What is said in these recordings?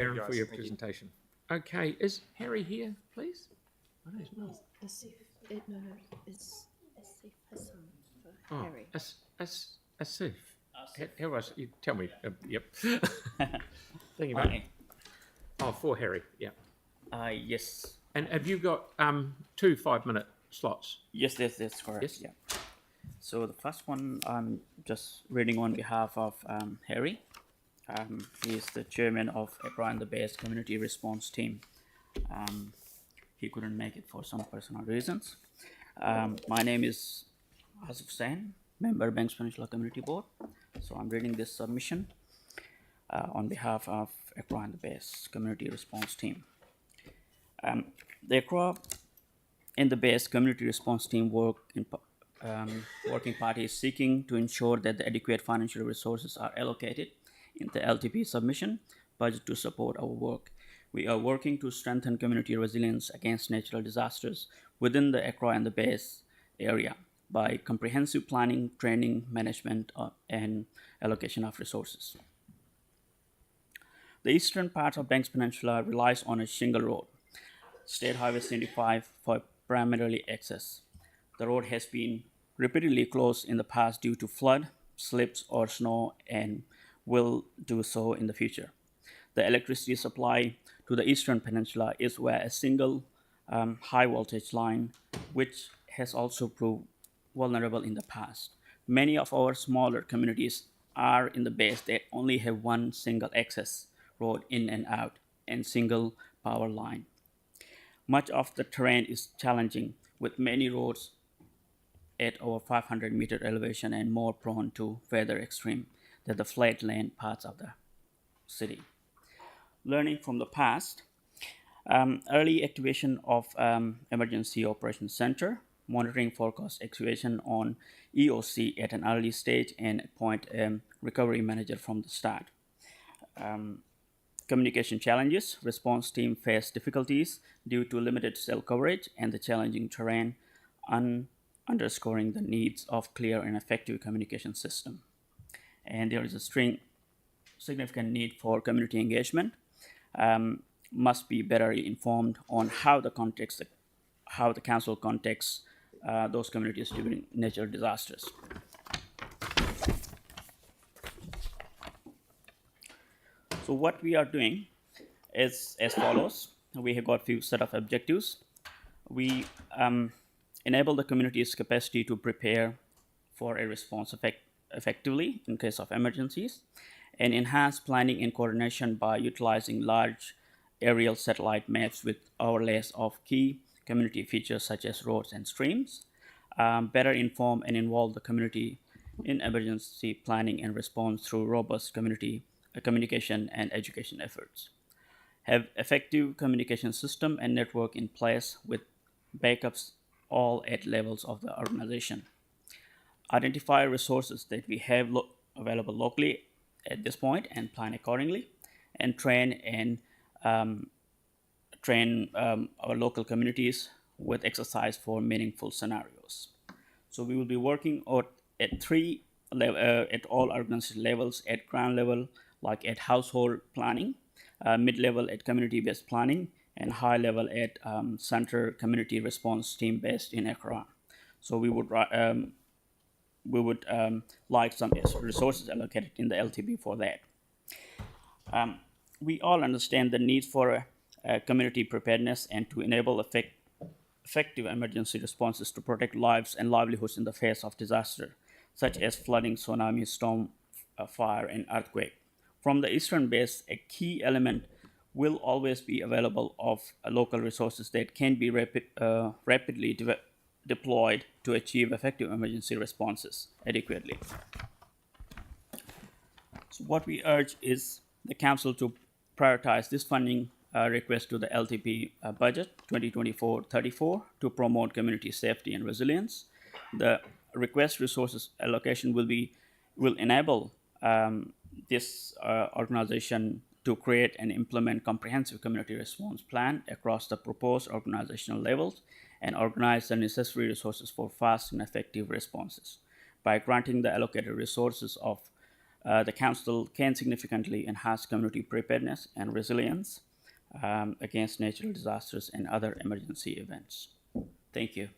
Aaron, for your presentation. Okay, is Harry here, please? No, Asif. No, it's Asif Hussain for Harry. Asif. How was you? Tell me. Yep. Thank you, mate. Oh, for Harry. Yeah. Yes. And have you got 2 5-minute slots? Yes, that's correct. Yes. Yeah. So the first one, I'm just reading on behalf of Harry. He is the chairman of Akaroa and the Base Community Response Team. He couldn't make it for some personal reasons. My name is Asif Hussain, member Banks Peninsula Community Board. So I'm reading this submission on behalf of Akaroa and the Base Community Response Team. The Akaroa and the Base Community Response Team working party is seeking to ensure that the adequate financial resources are allocated in the LTP submission budget to support our work. We are working to strengthen community resilience against natural disasters within the Akaroa and the Base area by comprehensive planning, training, management, and allocation of resources. The eastern part of Banks Peninsula relies on a shingle road, State Highway 75, for primarily access. The road has been repeatedly closed in the past due to flood, slips, or snow, and will do so in the future. The electricity supply to the Eastern Peninsula is via a single high voltage line, which has also proved vulnerable in the past. Many of our smaller communities are in the base that only have one single access road in and out and single power line. Much of the terrain is challenging, with many roads at over 500 meter elevation and more prone to weather extreme than the flatland parts of the city. Learning from the past, early activation of Emergency Operations Center, monitoring forecast activation on EOC at an early stage, and appoint a recovery manager from the start. Communication challenges, response team face difficulties due to limited cell coverage and the challenging terrain, underscoring the needs of clear and effective communication system. And there is a significant need for community engagement. Must be better informed on how the council contacts those communities during natural disasters. So what we are doing is as follows. We have got a few set of objectives. We enable the community's capacity to prepare for a response effectively in case of emergencies, and enhance planning and coordination by utilizing large aerial satellite maps with overlays of key community features such as roads and streams. Better inform and involve the community in emergency planning and response through robust community communication and education efforts. Have effective communication system and network in place with backups all at levels of the organization. Identify resources that we have available locally at this point and plan accordingly, and train our local communities with exercise for meaningful scenarios. So we will be working at at all organization levels: at ground level, like at household planning, mid-level at community-based planning, and high level at center community response team based in Akaroa. So we would like some resources allocated in the LTB for that. We all understand the need for community preparedness and to enable effective emergency responses to protect lives and livelihoods in the face of disaster, such as flooding, tsunami, storm, fire, and earthquake. From the eastern base, a key element will always be available of local resources that can be rapidly deployed to achieve effective emergency responses adequately. So what we urge is the council to prioritize this funding request to the LTP budget 2024-34 to promote community safety and resilience. The request resources allocation will enable this organization to create and implement comprehensive community response plan across the proposed organizational levels and organize the necessary resources for fast and effective responses. By granting the allocated resources of the Council can significantly enhance community preparedness and resilience against natural disasters and other emergency events. Thank you.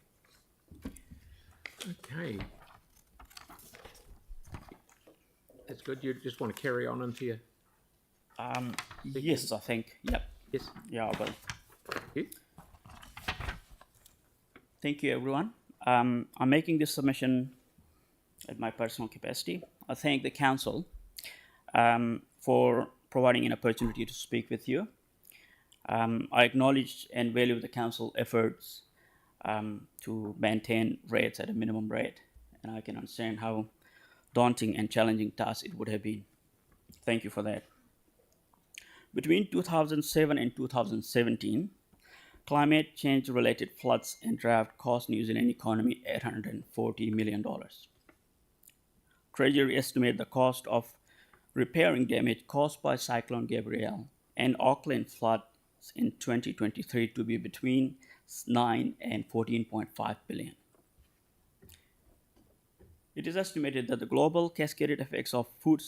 Okay. That's good. You just want to carry on into your... Yes, I think. Yep. Yes. Yeah, I will. Thank you. Thank you, everyone. I'm making this submission at my personal capacity. I thank the Council for providing an opportunity to speak with you. I acknowledge and value the Council efforts to maintain rates at a minimum rate, and I can understand how daunting and challenging task it would have been. Thank you for that. Between 2007 and 2017, climate change-related floods and drought cost New Zealand economy $840 million. Treasury estimate the cost of repairing damage caused by Cyclone Gabrielle and Auckland floods in 2023 to be between 9 and 14.5 billion. It is estimated that the global cascaded effects of food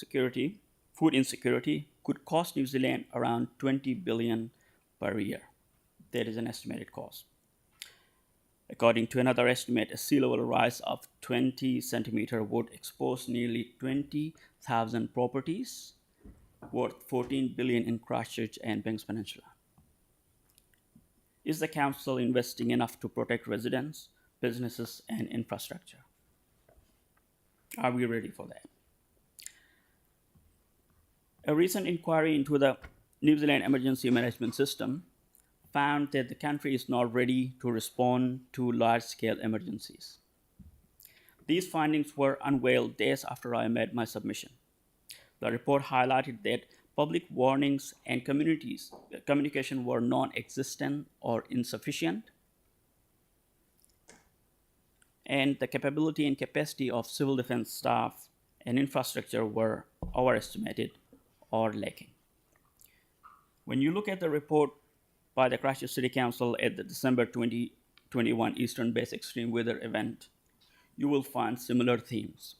insecurity could cost New Zealand around 20 billion per year. That is an estimated cost. According to another estimate, a sea level rise of 20 centimeters would expose nearly 20,000 properties worth 14 billion in Christchurch and Banks Peninsula. Is the Council investing enough to protect residents, businesses, and infrastructure? Are we ready for that? A recent inquiry into the New Zealand Emergency Management System found that the country is not ready to respond to large-scale emergencies. These findings were unveiled days after I made my submission. The report highlighted that public warnings and communication were non-existent or insufficient, and the capability and capacity of civil defense staff and infrastructure were overestimated or lacking. When you look at the report by the Christchurch City Council at the December 2021 Eastern-based extreme weather event, you will find similar themes.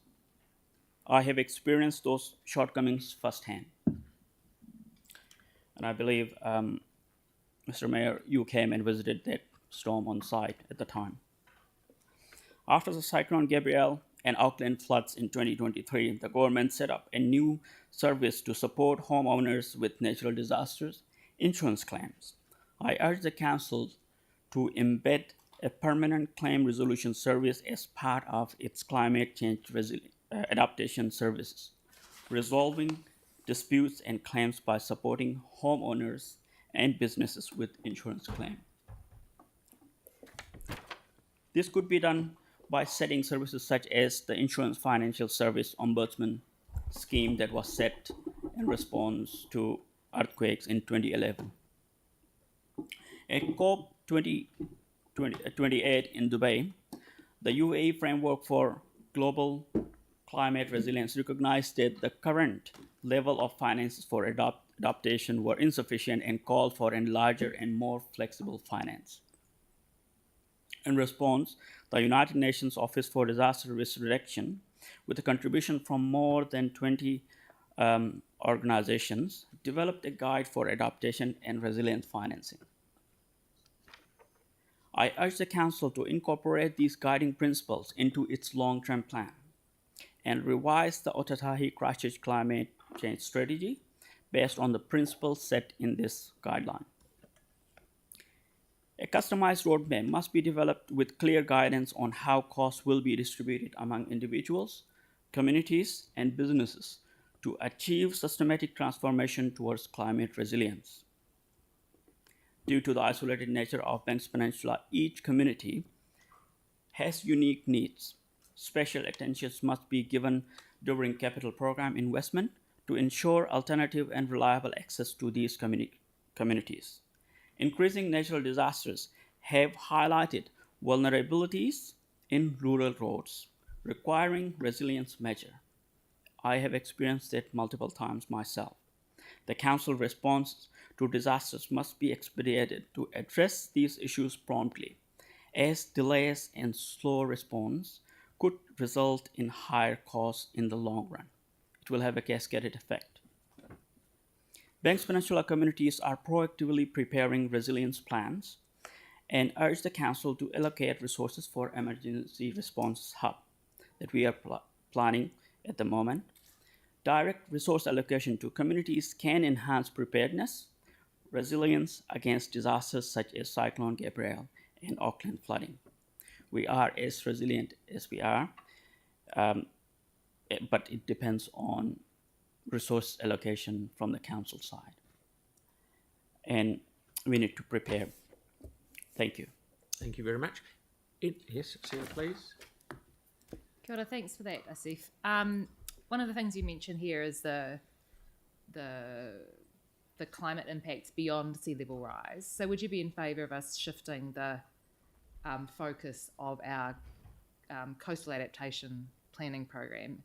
I have experienced those shortcomings firsthand. And I believe, Mr. Mayor, you came and visited that storm on site at the time. After the Cyclone Gabrielle and Auckland floods in 2023, the government set up a new service to support homeowners with natural disasters insurance claims. I urge the Council to embed a permanent claim resolution service as part of its climate change adaptation services, resolving disputes and claims by supporting homeowners and businesses with insurance claims. This could be done by setting services such as the Insurance Financial Service Ombudsman scheme that was set in response to earthquakes in 2011. At COP 28 in Dubai, the UAE framework for global climate resilience recognized that the current level of finances for adaptation were insufficient and called for a larger and more flexible finance. In response, the United Nations Office for Disaster Risk Reduction, with a contribution from more than 20 organizations, developed a guide for adaptation and resilience financing. I urge the Council to incorporate these guiding principles into its long-term plan and revise the Otatahi Christchurch climate change strategy based on the principles set in this guideline. A customized roadmap must be developed with clear guidance on how costs will be distributed among individuals, communities, and businesses to achieve systematic transformation towards climate resilience. Due to the isolated nature of Banks Peninsula, each community has unique needs. Special attention must be given during capital program investment to ensure alternative and reliable access to these communities. Increasing natural disasters have highlighted vulnerabilities in rural roads, requiring resilience measures. I have experienced it multiple times myself. The Council response to disasters must be expedited to address these issues promptly, as delays and slow response could result in higher costs in the long run. it will have a cascaded effect. Banks Peninsula communities are proactively preparing resilience plans and urge the Council to allocate resources for emergency response hub that we are planning at the moment. Direct resource allocation to communities can enhance preparedness, resilience against disasters such as Cyclone Gabrielle and Auckland flooding. We are as resilient as we are, but it depends on resource allocation from the council side. And we need to prepare. Thank you. Thank you very much. Yes, Sarah, please. Kia ora, thanks for that, Asif. One of the things you mentioned here is the climate impacts beyond sea level rise. So would you be in favour of us shifting the focus of our coastal adaptation planning program,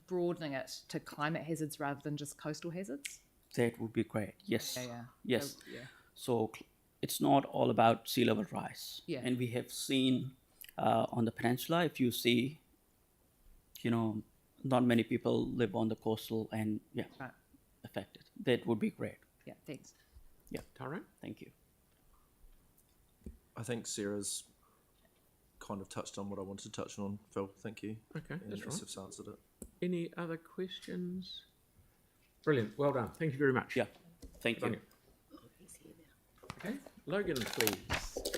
broadening it to climate hazards rather than just coastal hazards? That would be great. Yes. Yeah. Yes. So, So it's not all about sea level rise. Yeah. And we have seen on the peninsula, if you see, not many people live on the coastal and Right. affected. That would be great. Yeah, thanks. Yeah. Tyrone? Thank you. I think Sarah's kind of touched on what I wanted to touch on, Phil. Thank you. Okay, And that's right. Asif's answered it. Any other questions? Brilliant. Well done. Thank you very much. Yeah. Thank Good on you. you. Okay. Logan, please.